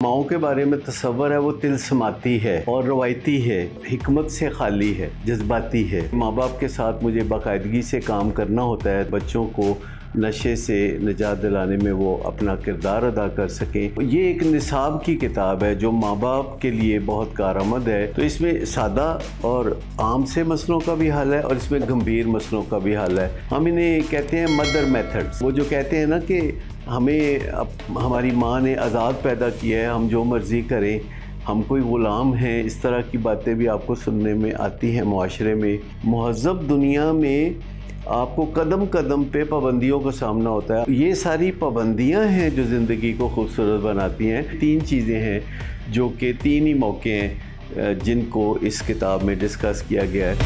माओं के बारे में तस्वर है वो तिलस्माती है और रवायती है, हिकमत से खाली है, जज्बाती है। माँ बाप के साथ मुझे बाकायदगी से काम करना होता है, बच्चों को नशे से निजात दिलाने में वो अपना किरदार अदा कर सकें। ये एक निसाब की किताब है जो माँ बाप के लिए बहुत कारआमद है। तो इसमें सादा और आम से मसलों का भी हल है और इसमें गंभीर मसलों का भी हल है। हम इन्हें कहते हैं मदर मेथड्स। वो जो कहते हैं ना कि हमें हमारी माँ ने आज़ाद पैदा किया है, हम जो मर्ज़ी करें, हम कोई ग़ुलाम हैं, इस तरह की बातें भी आपको सुनने में आती हैं माशरे में। महज़ब दुनिया में आपको कदम कदम पे पाबंदियों का सामना होता है। ये सारी पाबंदियां हैं जो ज़िंदगी को खूबसूरत बनाती हैं। 3 चीज़ें हैं जो कि 3 ही मौके हैं जिनको इस किताब में डिस्कस किया गया है।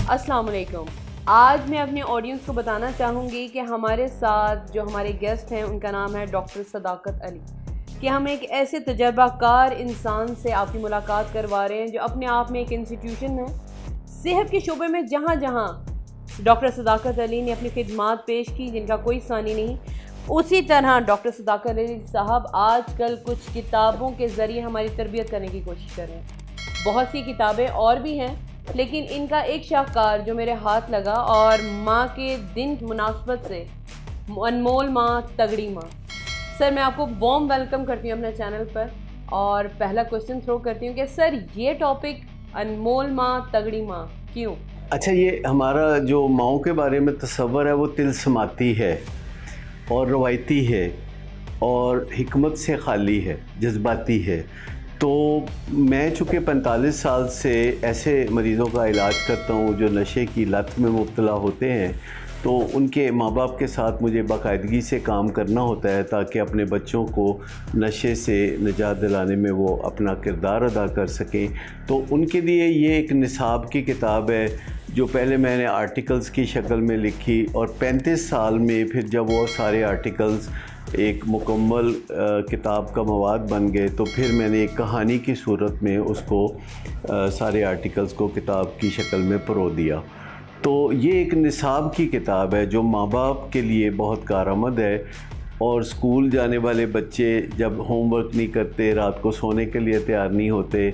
अस्सलाम वालेकुम। आज मैं अपने ऑडियंस को बताना चाहूँगी कि हमारे साथ जो हमारे गेस्ट हैं उनका नाम है डॉक्टर सदाकत अली, कि हम एक ऐसे तजर्बाकार इंसान से आपकी मुलाकात करवा रहे हैं जो अपने आप में एक इंस्टीट्यूशन है सेहत के शोबे में। जहाँ जहाँ डॉक्टर सदाकत अली ने अपनी खिदमात पेश की जिनका कोई सानी नहीं, उसी तरह डॉक्टर सदाकत अली साहब आजकल कुछ किताबों के ज़रिए हमारी तरबियत करने की कोशिश कर रहे हैं। बहुत सी किताबें और भी हैं, लेकिन इनका एक शाहकार जो मेरे हाथ लगा और माँ के दिन की मुनासबत से अनमोल माँ तगड़ी माँ। सर, मैं आपको वार्म वेलकम करती हूँ अपने चैनल पर और पहला क्वेश्चन थ्रो करती हूँ कि सर ये टॉपिक अनमोल माँ तगड़ी माँ क्यों? अच्छा, ये हमारा जो माओं के बारे में तस्वर है वो तिलस्माती है और रवायती है और हिकमत से खाली है, जज्बाती है। तो मैं चूँकि 45 साल से ऐसे मरीज़ों का इलाज करता हूँ जो नशे की लत में मुब्तला होते हैं, तो उनके माँ बाप के साथ मुझे बाकायदगी से काम करना होता है ताकि अपने बच्चों को नशे से निजात दिलाने में वो अपना किरदार अदा कर सकें। तो उनके लिए ये एक निसाब की किताब है जो पहले मैंने आर्टिकल्स की शक्ल में लिखी और 35 साल में फिर जब वो सारे आर्टिकल्स एक मुकम्मल किताब का मवाद बन गए तो फिर मैंने एक कहानी की सूरत में उसको सारे आर्टिकल्स को किताब की शक्ल में परो दिया। तो ये एक निसाब की किताब है जो माँ बाप के लिए बहुत कारआमद है। और स्कूल जाने वाले बच्चे जब होमवर्क नहीं करते, रात को सोने के लिए तैयार नहीं होते,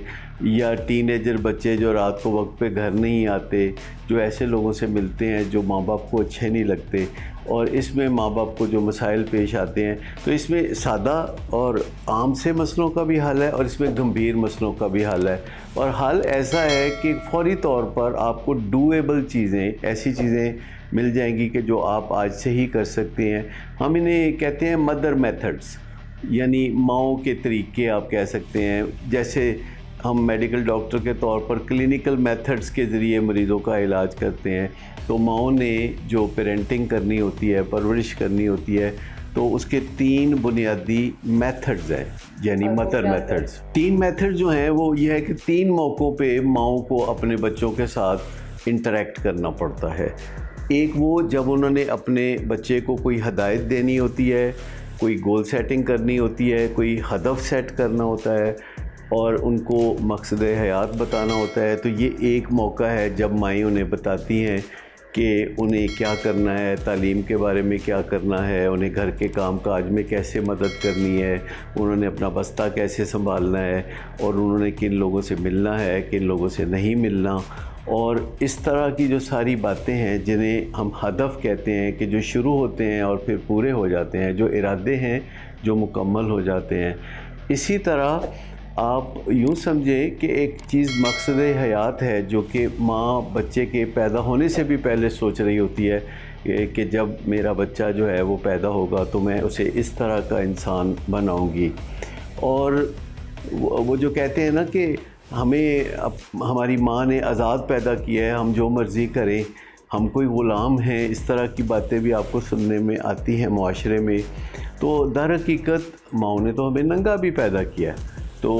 या टीनेजर बच्चे जो रात को वक्त पे घर नहीं आते, जो ऐसे लोगों से मिलते हैं जो माँ बाप को अच्छे नहीं लगते, और इसमें माँ बाप को जो मसाइल पेश आते हैं, तो इसमें सादा और आम से मसलों का भी हल है और इसमें गंभीर मसलों का भी हल है। और हल ऐसा है कि फ़ौरी तौर पर आपको डूएबल चीज़ें, ऐसी चीज़ें मिल जाएंगी कि जो आप आज से ही कर सकते हैं। हम इन्हें कहते हैं मदर मेथड्स, यानी माओं के तरीके आप कह सकते हैं। जैसे हम मेडिकल डॉक्टर के तौर पर क्लिनिकल मेथड्स के ज़रिए मरीज़ों का इलाज करते हैं, तो माओं ने जो पेरेंटिंग करनी होती है, परवरिश करनी होती है, तो उसके 3 बुनियादी मेथड्स हैं, यानी मदर मेथड्स। 3 मेथड जो हैं वो ये है कि 3 मौक़ों पे माओं को अपने बच्चों के साथ इंटरेक्ट करना पड़ता है। एक वो जब उन्होंने अपने बच्चे को कोई हदायत देनी होती है, कोई गोल सेटिंग करनी होती है, कोई हदफ सेट करना होता है और उनको मकसद हयात बताना होता है। तो ये एक मौका है जब माएँ उन्हें बताती हैं कि उन्हें क्या करना है, तालीम के बारे में क्या करना है, उन्हें घर के काम काज में कैसे मदद करनी है, उन्होंने अपना बस्ता कैसे संभालना है और उन्होंने किन लोगों से मिलना है, किन लोगों से नहीं मिलना। और इस तरह की जो सारी बातें हैं जिन्हें हम हदफ कहते हैं, कि जो शुरू होते हैं और फिर पूरे हो जाते हैं, जो इरादे हैं जो मुकम्मल हो जाते हैं। इसी तरह आप यूँ समझें कि एक चीज़ मकसद हयात है जो कि माँ बच्चे के पैदा होने से भी पहले सोच रही होती है कि जब मेरा बच्चा जो है वो पैदा होगा तो मैं उसे इस तरह का इंसान बनाऊंगी। और वो जो कहते हैं ना कि हमें हमारी माँ ने आज़ाद पैदा किया है, हम जो मर्ज़ी करें, हम कोई ग़ुलाम हैं, इस तरह की बातें भी आपको सुनने में आती हैं माशरे में। तो दर हकीकत माँ ने तो हमें नंगा भी पैदा किया। तो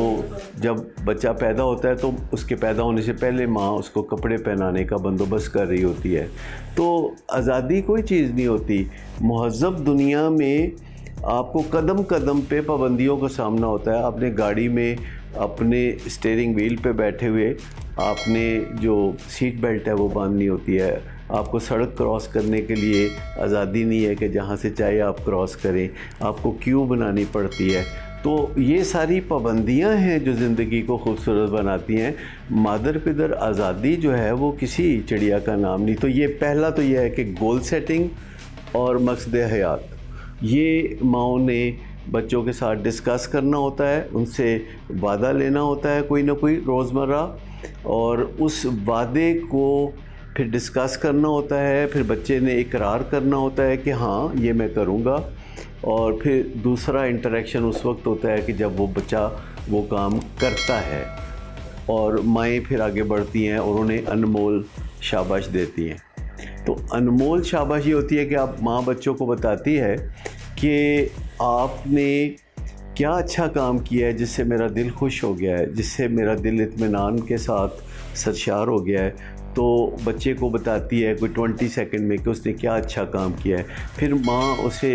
जब बच्चा पैदा होता है तो उसके पैदा होने से पहले माँ उसको कपड़े पहनाने का बंदोबस्त कर रही होती है। तो आज़ादी कोई चीज़ नहीं होती। महज़ब दुनिया में आपको कदम कदम पे पाबंदियों का सामना होता है। आपने गाड़ी में अपने स्टीयरिंग व्हील पे बैठे हुए आपने जो सीट बेल्ट है वो बांधनी होती है, आपको सड़क क्रॉस करने के लिए आज़ादी नहीं है कि जहाँ से चाहे आप क्रॉस करें, आपको क्यू बनानी पड़ती है। तो ये सारी पाबंदियाँ हैं जो ज़िंदगी को खूबसूरत बनाती हैं। मादर पिदर आज़ादी जो है वो किसी चिड़िया का नाम नहीं। तो ये पहला तो ये है कि गोल सेटिंग और मकसद हयात, ये माओ ने बच्चों के साथ डिस्कस करना होता है, उनसे वादा लेना होता है कोई ना कोई रोज़मर्रा, और उस वादे को फिर डिस्कस करना होता है। फिर बच्चे ने इकरार करना होता है कि हाँ ये मैं करूँगा। और फिर दूसरा इंटरेक्शन उस वक्त होता है कि जब वो बच्चा वो काम करता है, और माएँ फिर आगे बढ़ती हैं और उन्हें अनमोल शाबाश देती हैं। तो अनमोल शाबाश ये होती है कि आप माँ बच्चों को बताती है कि आपने क्या अच्छा काम किया है जिससे मेरा दिल खुश हो गया है, जिससे मेरा दिल इत्मीनान के साथ सरशार हो गया है। तो बच्चे को बताती है कोई 20 सेकंड में कि उसने क्या अच्छा काम किया है। फिर माँ उसे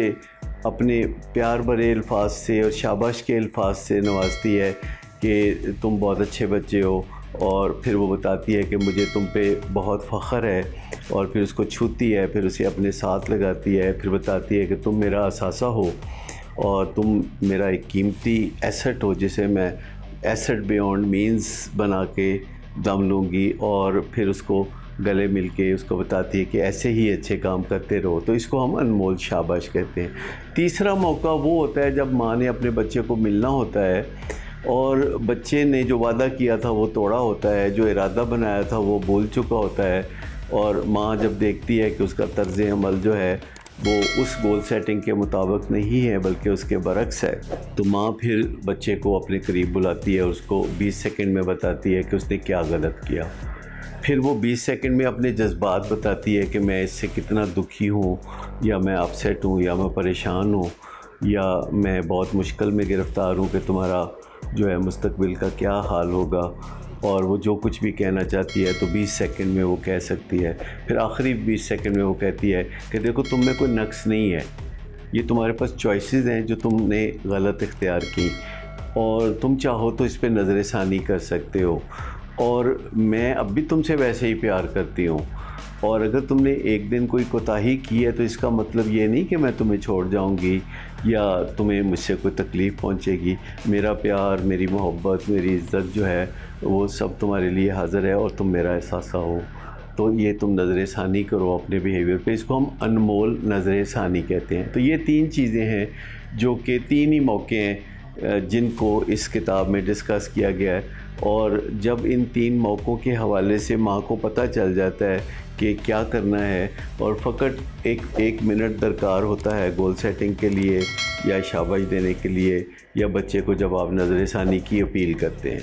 अपने प्यार भरे अल्फाज से और शाबाश के अल्फाज से नवाजती है कि तुम बहुत अच्छे बच्चे हो, और फिर वो बताती है कि मुझे तुम पे बहुत फ़ख्र है, और फिर उसको छूती है, फिर उसे अपने साथ लगाती है, फिर बताती है कि तुम मेरा असासा हो और तुम मेरा एक कीमती एसेट हो जिसे मैं एसेट बियॉन्ड मीन्स बना के दम लूँगी। और फिर उसको गले मिल के उसको बताती है कि ऐसे ही अच्छे काम करते रहो। तो इसको हम अनमोल शाबाश कहते हैं। तीसरा मौका वो होता है जब माँ ने अपने बच्चे को मिलना होता है और बच्चे ने जो वादा किया था वो तोड़ा होता है, जो इरादा बनाया था वो भूल चुका होता है, और माँ जब देखती है कि उसका तर्ज़ अमल जो है वो उस गोल सेटिंग के मुताबिक नहीं है बल्कि उसके बरक्स है, तो माँ फिर बच्चे को अपने करीब बुलाती है, उसको 20 सेकंड में बताती है कि उसने क्या गलत किया। फिर वो 20 सेकंड में अपने जज्बात बताती है कि मैं इससे कितना दुखी हूँ, या मैं अपसेट हूँ, या मैं परेशान हूँ, या मैं बहुत मुश्किल में गिरफ़्तार हूँ कि तुम्हारा जो है मुस्तकबिल का क्या हाल होगा। और वो जो कुछ भी कहना चाहती है तो 20 सेकंड में वो कह सकती है। फिर आखिरी 20 सेकंड में वो कहती है कि देखो तुम में कोई नक्स नहीं है, ये तुम्हारे पास चॉइसेस हैं जो तुमने गलत इख्तियार की, और तुम चाहो तो इस पर नज़र षानी कर सकते हो, और मैं अब भी तुमसे वैसे ही प्यार करती हूँ, और अगर तुमने एक दिन कोई कोताही की है तो इसका मतलब ये नहीं कि मैं तुम्हें छोड़ जाऊँगी या तुम्हें मुझसे कोई तकलीफ़ पहुँचेगी। मेरा प्यार, मेरी मोहब्बत, मेरी इज़्ज़त जो है वो सब तुम्हारे लिए हाज़िर है, और तुम मेरा एहसासा हो। तो ये तुम नज़र षानी करो अपने बिहेवियर पे, इसको हम अनमोल नज़र षानी कहते हैं। तो ये 3 चीज़ें हैं जो कि 3 ही मौके हैं जिनको इस किताब में डिस्कस किया गया है। और जब इन 3 मौक़ों के हवाले से माँ को पता चल जाता है कि क्या करना है, और फ़कत एक मिनट दरकार होता है गोल सेटिंग के लिए या शाबाश देने के लिए, या बच्चे को जब आप नज़र षानी की अपील करते हैं।